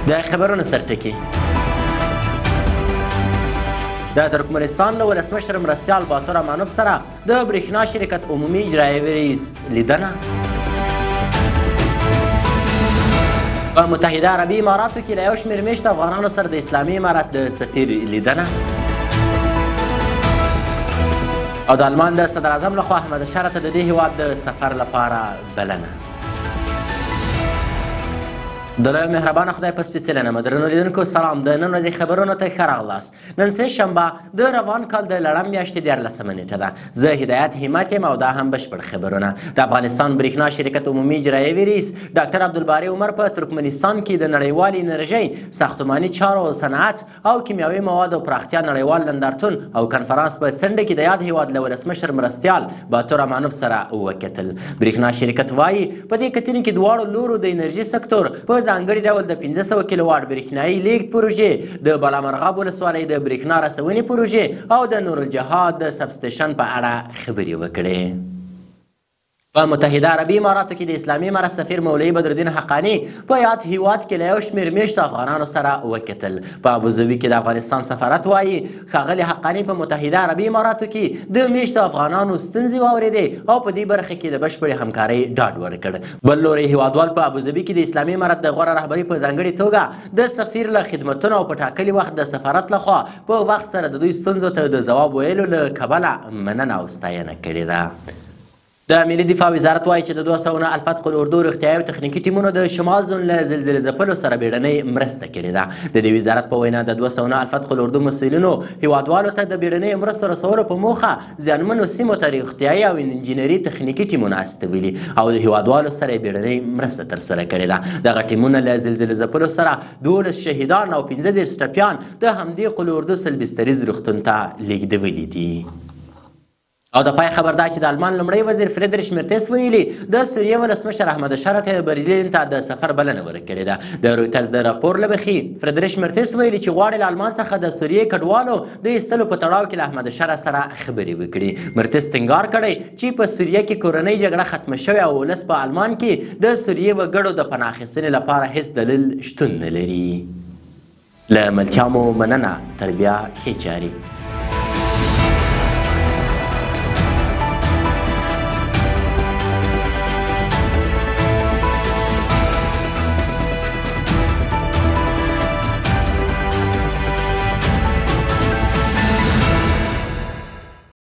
د خبرونو سرټکي د ترکمنستان له ولسمشر مرستیال باتور امانوف سره د برېښنا شرکت عمومي اجرایي رئیس لیدنه. په متحده عربي اماراتو کې له یو شمېر میشتو افغانانو سره د اسلامي امارت د سفیر لیدنه. او د آلمان د صدراعظم لخوا احمد شاه ته د دې هیواد د سفر لپاره بلنه. د لوی مهربانه خدای په سپېڅلي نامه درنو لیدونکو سلام. د نن ورځې خبرونو ته ښه راغلاست. نن سه شنبه د روان کال د لړم میاشتې 14مه نیټه ده. زه هدایت همت یم او دا هم بشپړ خبرونه. د افغانستان برېښنا شرکت عمومي اجرایي رئیس ډاکټر عبدالباري عمر په ترکمنستان کې د نړیوالې انرژۍ، ساختماني چارو، صنعت او کیمیاوي موادو پراختیا نړیوال نندارتون او کنفرانس په څنډه کې د یاد هیواد له ولسمشر مرستیال باتور امانوف سره وکتل. برېښنا شرکت وایي په دې کتنې کې دواړو لورو د انرژي سکتور په ځانګړي ډول د 500 کیلو واټ برېښنایي لیږد پروژې، د بالامرغاب ولسوالۍ د برېښنا رسونې پروژې او د نورالجهاد د سبسټیشن په اړه خبرې وکړې. په متحده عربي اماراتو کې د اسلامي امارت سفیر مولوي بدرالدین حقاني په یاد هیواد کې له یو شمېر میشتو افغانانو سره وکتل. په ابوظبي کې د افغانستان سفارت وایي ښاغلي حقاني په متحده عربي اماراتو کې د میشتو افغانانو ستونزې واورېدې او په دې برخه کې د بشپړې همکارۍ ډاډ ورکړ. بل لوري هیوادوال په ابوظبي کې د اسلامي امارت د غوره رهبري په ځانګړې توګه د سفیر له خدمتونو او په ټاکلي وخت د سفارت لخوا په وخت سره د دوی ستونزو ته د ځواب ویلو له کبله مننه او ستاینه کړې ده. د ملي دفاع وزارت وایي چې د 209 الفتح الاردو روغتیايي او تخنیکي ټیمونو د شمال زون له زلزلې ځپلو سره بیړنۍ مرسته کړې ده. د دې وزارت په وینا د 209 الفتح الاردو مسؤلینو هیوادوالو ته د بیړنۍ مرستو رسولو په موخه زیانمنو سیمو ته روغتیايي او انجینري تخنیکي ټیمونه استولي او د هیوادوالو سره بیړنۍ مرسته ترسره کړې ده. دغه ټیمونه له زلزلې ځپلو سره 12 شهیدان او 15 ټپیان د همدې قل اردو سلبستریز روغتون ته لیږدولي دي. او د پای خبر دا چې د آلمان لومړی وزیر فریدریش مرتس ویلي د سوریې ولسمشر احمد شاه ته برلین ته د سفر بلنه ورکړې ده. د رویټرز د راپور له مخې فریدریش مرتس ویلي چې غواړي له آلمان څخه د سوریې کډوالو د ایستلو په تړاو کې له احمد شاه سره خبرې وکړي. مرتس ټینګار کړی چې په سوریې کې کورنۍ جګړه ختمه شوې او ولس په آلمان کې د سوریې وګړو د پناه اخیستنې لپاره هیڅ دلیل شتون نه لري. له ملتیا مو مننه. تر بیا ښې چارې.